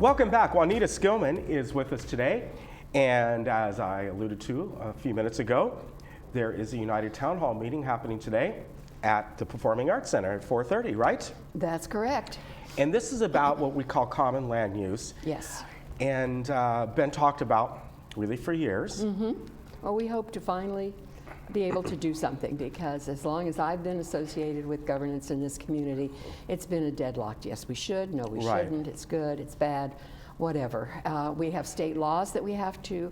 Welcome back. Juanita Skillman is with us today. And as I alluded to a few minutes ago, there is a United Town Hall meeting happening today at the Performing Arts Center at 4:30, right? That's correct. And this is about what we call common land use. Yes. And been talked about really for years. Well, we hope to finally be able to do something, because as long as I've been associated with governance in this community, it's been a deadlock. Yes, we should. No, we Right. shouldn't. It's good. It's bad. Whatever. We have state laws that we have to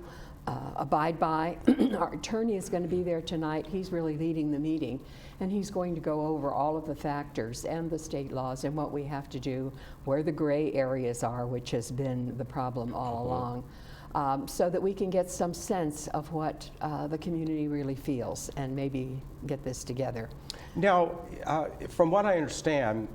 abide by. Our attorney is going to be there tonight. He's really leading the meeting, and he's going to go over all of the factors and the state laws and what we have to do, where the gray areas are, which has been the problem all along. So that we can get some sense of what the community really feels and maybe get this together. Now, from what I understand,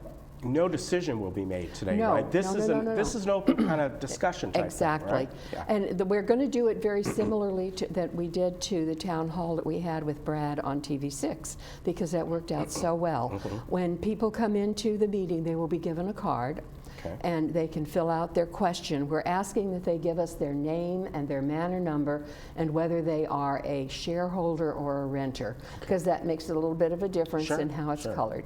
no decision will be made today, No, right? This no, is no, an no, no. This is an open kind of discussion type Exactly. thing, right? Yeah. And we're going to do it very similarly to that we did to the town hall that we had with Brad on TV6, because that worked out so well. When people come into the meeting, they will be given a card. Okay. And they can fill out their question. We're asking that they give us their name and their manor number and whether they are a shareholder or a renter, because that makes a little bit of a difference Sure, in how it's sure. colored.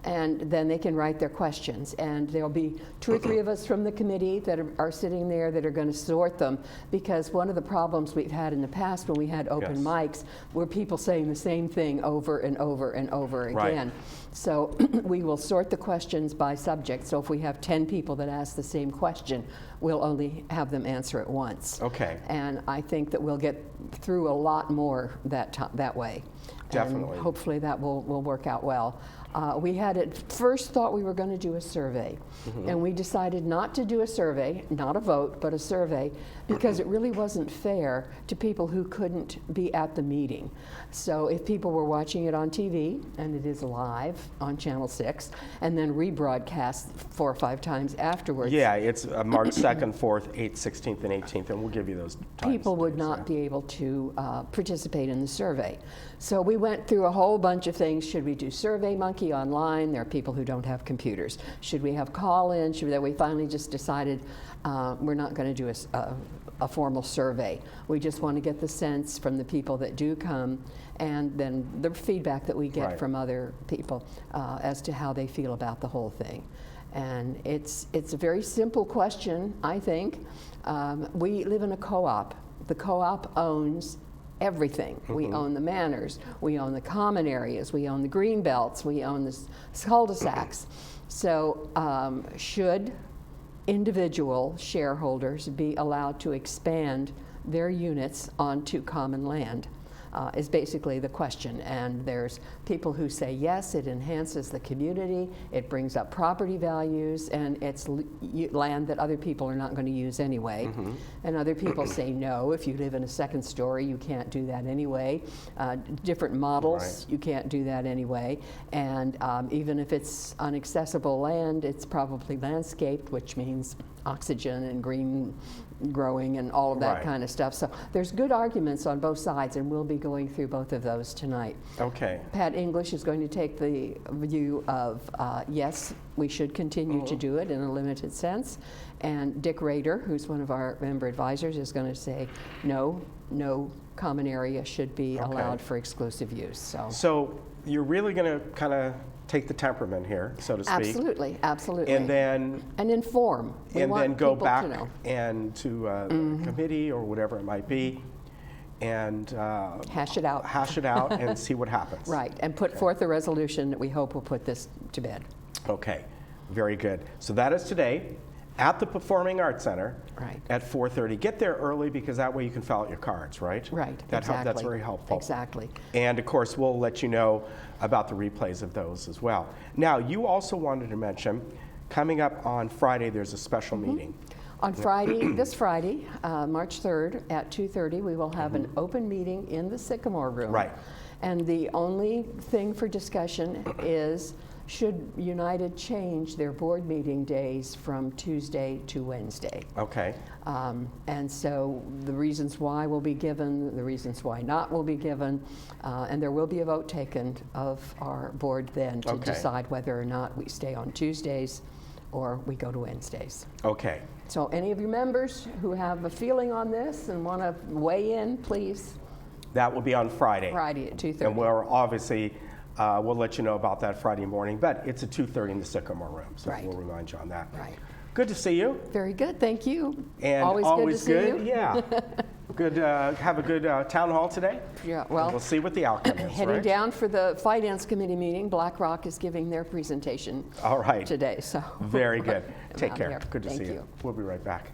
And then they can write their questions. And there'll be 2 or 3 of us from the committee that are sitting there that are going to sort them, because one of the problems we've had in the past when we had open Yes. mics were people saying the same thing over and over and over Right. again. So we will sort the questions by subject. So if we have 10 people that ask the same question, we'll only have them answer it once. Okay. And I think that we'll get through a lot more that way. Definitely. And hopefully that will work out well. We had at first thought we were going to do a survey, and we decided not to do a survey, not a vote, but a survey, because it really wasn't fair to people who couldn't be at the meeting. So if people were watching it on TV, and it is live on Channel 6, and then rebroadcast 4 or 5 times afterwards, Yeah, it's March 2nd, 4th, 8th, 16th, and 18th, and we'll give you those times. people would not be able to participate in the survey. So we went through a whole bunch of things. Should we do SurveyMonkey online? There are people who don't have computers. Should we have call-in? We finally just decided we're not going to do a formal survey. We just want to get the sense from the people that do come, and then the feedback that we get Right. from other people as to how they feel about the whole thing. And it's a very simple question, I think. We live in a co-op. The co-op owns everything. We own the manors, we own the common areas, we own the green belts, we own the cul-de-sacs. So should individual shareholders be allowed to expand their units onto common land? Is basically the question. And there's people who say yes, it enhances the community, it brings up property values, and it's land that other people are not going to use anyway. And other people say no, if you live in a second story, you can't do that anyway. Different models, Right. you can't do that anyway. And even if it's unaccessible land, it's probably landscaped, which means oxygen and green growing and all of that Right. kind of stuff. So there's good arguments on both sides, and we'll be going through both of those tonight. Okay. Pat English is going to take the view of yes, we should continue to do it in a limited sense. And Dick Rader, who's one of our member advisors, is going to say no common area should be Okay. allowed for exclusive use. So you're really going to kind of take the temperament here, so to speak. Absolutely, absolutely. And then inform. We and want then go people back to know. and to a committee or whatever it might be, and Hash it out. hash it out and see what happens. Right, and put forth a resolution that we hope will put this to bed. Okay, very good. So that is today at the Performing Arts Center Right. at 4:30. Get there early, because that way you can fill out your cards, right? Right, That's exactly. very helpful. Exactly. And of course, we'll let you know about the replays of those as well. Now, you also wanted to mention, coming up on Friday, there's a special meeting. On Friday, this Friday, March 3rd at 2:30, we will have an open meeting in the Sycamore Room. Right. And the only thing for discussion is, should United change their board meeting days from Tuesday to Wednesday? Okay. And so the reasons why will be given, the reasons why not will be given, and there will be a vote taken of our board then to Okay. decide whether or not we stay on Tuesdays or we go to Wednesdays. Okay. So any of you members who have a feeling on this and want to weigh in, please, That will be on Friday. Friday at 2:30. And we're obviously, we'll let you know about that Friday morning, but it's at 2:30 in the Sycamore Room, so Right. we'll remind you on that. Right. Good to see you. Very good, thank you. And Always good to see you. Yeah. Good. Have a good town hall today. Yeah, And well, we'll see what the outcome is. heading right? down for the Finance Committee meeting. BlackRock is giving their presentation All right. today, so. Very good. I'm Take out care. here. Good to Thank see you. you. We'll be right back.